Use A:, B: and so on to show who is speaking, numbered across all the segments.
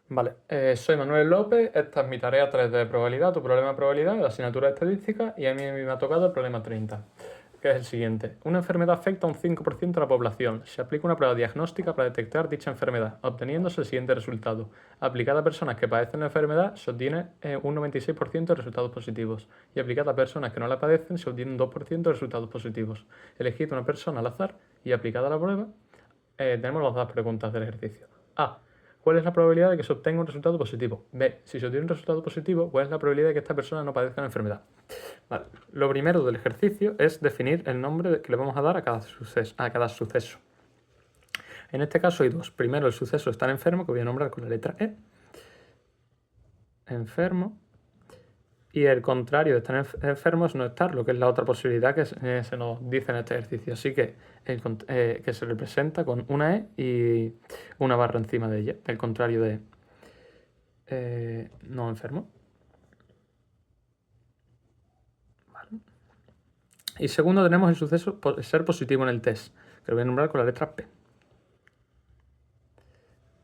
A: Vale, soy Manuel López, esta es mi tarea 3 de probabilidad, tu problema de probabilidad de la asignatura de estadística y a mí me ha tocado el problema 30, que es el siguiente. Una enfermedad afecta a un 5% de la población. Se aplica una prueba diagnóstica para detectar dicha enfermedad, obteniéndose el siguiente resultado. Aplicada a personas que padecen la enfermedad, se obtiene un 96% de resultados positivos y aplicada a personas que no la padecen, se obtiene un 2% de resultados positivos. Elegid una persona al azar y aplicada la prueba, tenemos las dos preguntas del ejercicio. A. ¿Cuál es la probabilidad de que se obtenga un resultado positivo? B. Si se obtiene un resultado positivo, ¿cuál es la probabilidad de que esta persona no padezca la enfermedad? Vale. Lo primero del ejercicio es definir el nombre que le vamos a dar a cada suceso. En este caso hay dos. Primero, el suceso estar enfermo, que voy a nombrar con la letra E. Enfermo. Y el contrario de estar enfermo es no estar, lo que es la otra posibilidad que se nos dice en este ejercicio. Así que, que se representa con una E y una barra encima de ella. El contrario de no enfermo. Vale. Y segundo tenemos el suceso ser positivo en el test, que lo voy a nombrar con la letra P.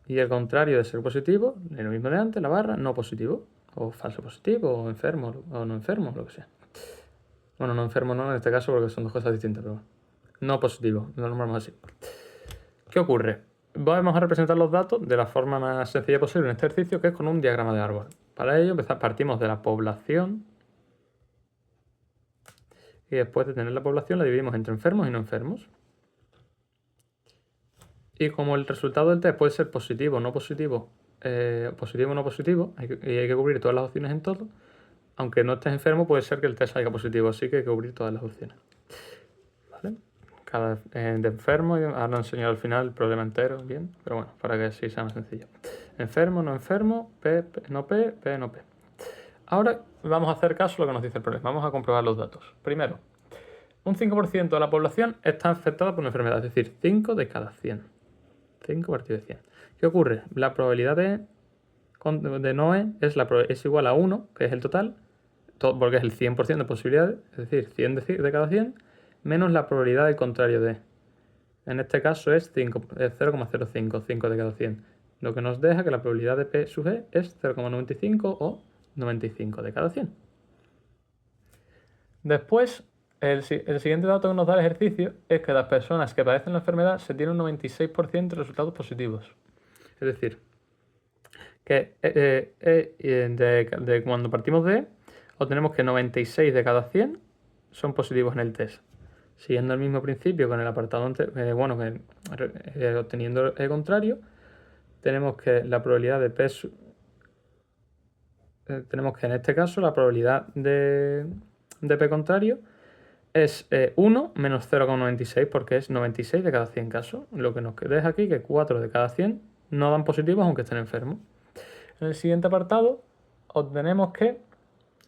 A: Y el contrario de ser positivo, lo mismo de antes, la barra, no positivo, o falso positivo, o enfermo, o no enfermo, lo que sea. Bueno, no enfermo no en este caso porque son dos cosas distintas, pero no positivo, lo nombramos así. ¿Qué ocurre? Vamos a representar los datos de la forma más sencilla posible en este ejercicio, que es con un diagrama de árbol. Para ello partimos de la población y después de tener la población la dividimos entre enfermos y no enfermos. Y como el resultado del test puede ser positivo o no positivo, positivo o no positivo, y hay que cubrir todas las opciones en todo, aunque no estés enfermo puede ser que el test salga positivo, así que hay que cubrir todas las opciones. ¿Vale? De enfermo, ahora no he enseñado al final el problema entero, bien, pero bueno, para que así sea más sencillo. Enfermo, no enfermo, P, no P, P, no P. Ahora vamos a hacer caso a lo que nos dice el problema, vamos a comprobar los datos. Primero, un 5% de la población está afectada por una enfermedad, es decir, 5 de cada 100. 5 partido de 100. ¿Qué ocurre? La probabilidad de Noe es igual a 1, que es el total, porque es el 100% de posibilidades, es decir, 100 de cada 100, menos la probabilidad del contrario de. En este caso es 0,05, 5 de cada 100. Lo que nos deja que la probabilidad de P sub E es 0,95 o 95 de cada 100. Después, el siguiente dato que nos da el ejercicio es que las personas que padecen la enfermedad se tienen un 96% de resultados positivos. Es decir, que cuando partimos de E, obtenemos que 96 de cada 100 son positivos en el test. Siguiendo el mismo principio con el apartado obteniendo el contrario, tenemos que la probabilidad de P tenemos que en este caso la probabilidad de P contrario es 1 menos 0,96 porque es 96 de cada 100 casos. Lo que nos deja aquí que 4 de cada 100 no dan positivos aunque estén enfermos. En el siguiente apartado obtenemos que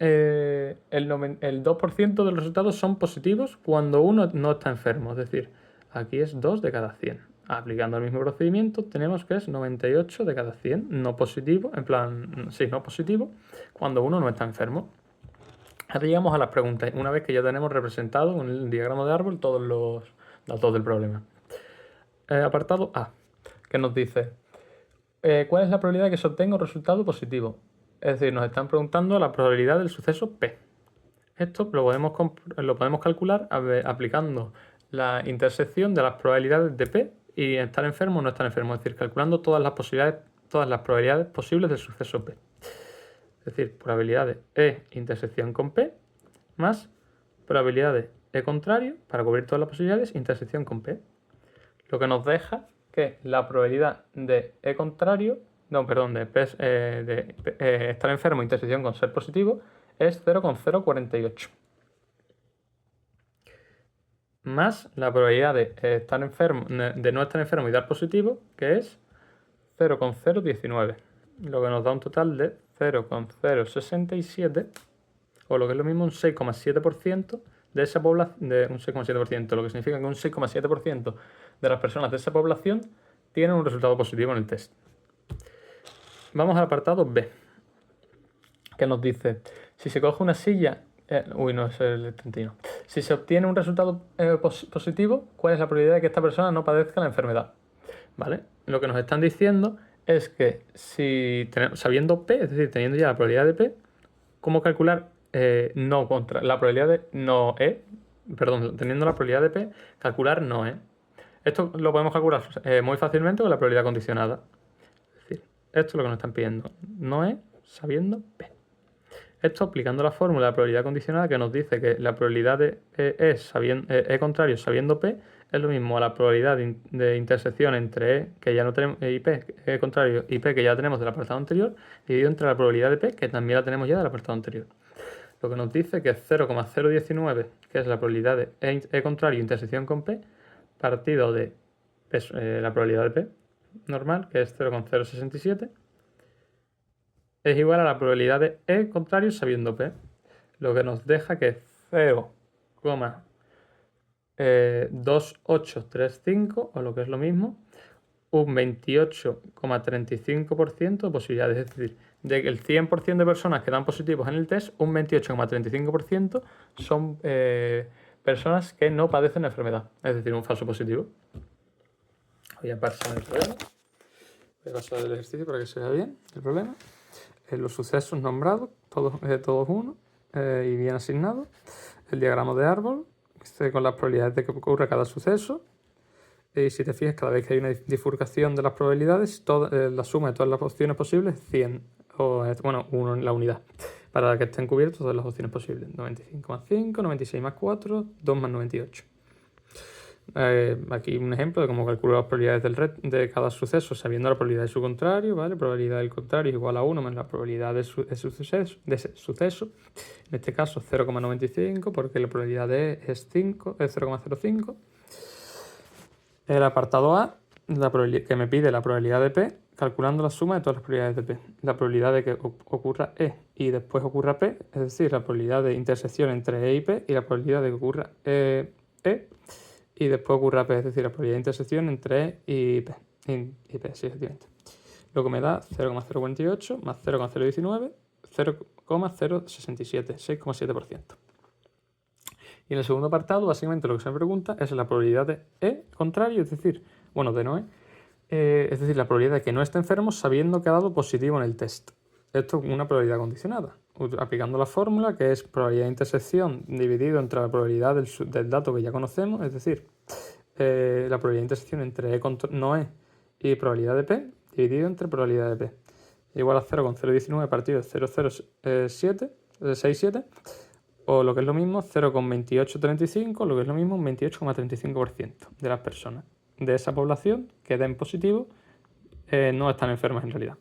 A: el 2% de los resultados son positivos cuando uno no está enfermo. Es decir, aquí es 2 de cada 100. Aplicando el mismo procedimiento tenemos que es 98 de cada 100 no positivo, en plan, sí, no positivo, cuando uno no está enfermo. Ahora llegamos a las preguntas, una vez que ya tenemos representado en el diagrama de árbol todos los datos del problema. Apartado A, que nos dice, ¿cuál es la probabilidad de que se obtenga un resultado positivo? Es decir, nos están preguntando la probabilidad del suceso P. Esto lo podemos calcular aplicando la intersección de las probabilidades de P y estar enfermo o no estar enfermo, es decir, calculando todas las probabilidades posibles del suceso P. Es decir, probabilidades E intersección con P más probabilidades E contrario para cubrir todas las posibilidades intersección con P. Lo que nos deja que la probabilidad de E contrario, no, perdón, de, P, estar enfermo intersección con ser positivo es 0,048. Más la probabilidad de estar enfermo, de no estar enfermo y dar positivo, que es 0,019. Lo que nos da un total de 0,067, o lo que es lo mismo, un 6,7% de esa población, de un 6,7%, lo que significa que un 6,7% de las personas de esa población tienen un resultado positivo en el test. Vamos al apartado B, que nos dice, si se coge una silla, no es el 31. Si se obtiene un resultado positivo, ¿cuál es la probabilidad de que esta persona no padezca la enfermedad? ¿Vale? Lo que nos están diciendo es que si sabiendo P, es decir, teniendo ya la probabilidad de P, ¿cómo calcular no contra la probabilidad de no E? Perdón, teniendo la probabilidad de P, calcular no E. Esto lo podemos calcular muy fácilmente con la probabilidad condicionada. Es decir, esto es lo que nos están pidiendo. No E sabiendo P. Esto aplicando la fórmula de la probabilidad condicionada que nos dice que la probabilidad de E contrario sabiendo P es lo mismo a la probabilidad de intersección entre E, que ya no tenemos, y P, E contrario, y P, que ya tenemos del apartado anterior, dividido entre la probabilidad de P, que también la tenemos ya del apartado anterior. Lo que nos dice que es 0,019, que es la probabilidad de E contrario intersección con P, partido de la probabilidad de P normal, que es 0,067, es igual a la probabilidad de E contrario sabiendo P, lo que nos deja que 0,2835, o lo que es lo mismo, un 28,35% de posibilidades. Es decir, de que el 100% de personas que dan positivos en el test, un 28,35% son personas que no padecen la enfermedad, es decir, un falso positivo. Voy a pasar el problema. Voy a pasar el ejercicio para que se vea bien el problema. Los sucesos nombrados, todos uno, y bien asignados. El diagrama de árbol, con las probabilidades de que ocurra cada suceso. Y si te fijas, cada vez que hay una bifurcación de las probabilidades, la suma de todas las opciones posibles es 100, o bueno, 1 en la unidad, para que estén cubiertas todas las opciones posibles. 95,5, 96 más 4, 2 más 98. Aquí un ejemplo de cómo calculo las probabilidades de cada suceso sabiendo la probabilidad de su contrario, ¿vale? Probabilidad del contrario es igual a 1 menos la probabilidad de ese suceso. En este caso 0,95 porque la probabilidad de E es 0,05. El apartado A, que me pide la probabilidad de P, calculando la suma de todas las probabilidades de P. La probabilidad de que ocurra E y después ocurra P, es decir, la probabilidad de intersección entre E y P, y la probabilidad de que ocurra E y después ocurra P, es decir, la probabilidad de intersección entre E y P. Y P, sí, efectivamente. Lo que me da 0,048 más 0,019, 0,067, 6,7%. Y en el segundo apartado, básicamente lo que se me pregunta es la probabilidad de E contrario, es decir, bueno, de no E, es decir, la probabilidad de que no esté enfermo sabiendo que ha dado positivo en el test. Esto es una probabilidad condicionada, aplicando la fórmula que es probabilidad de intersección dividido entre la probabilidad del dato que ya conocemos, es decir, la probabilidad de intersección entre no E y probabilidad de P dividido entre probabilidad de P, igual a 0,019 partido de 0,067, o lo que es lo mismo 0,2835, lo que es lo mismo un 28,35% de las personas de esa población que den positivo no están enfermas en realidad.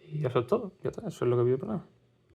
A: Y eso es todo, ya está, eso es lo que pido el programa.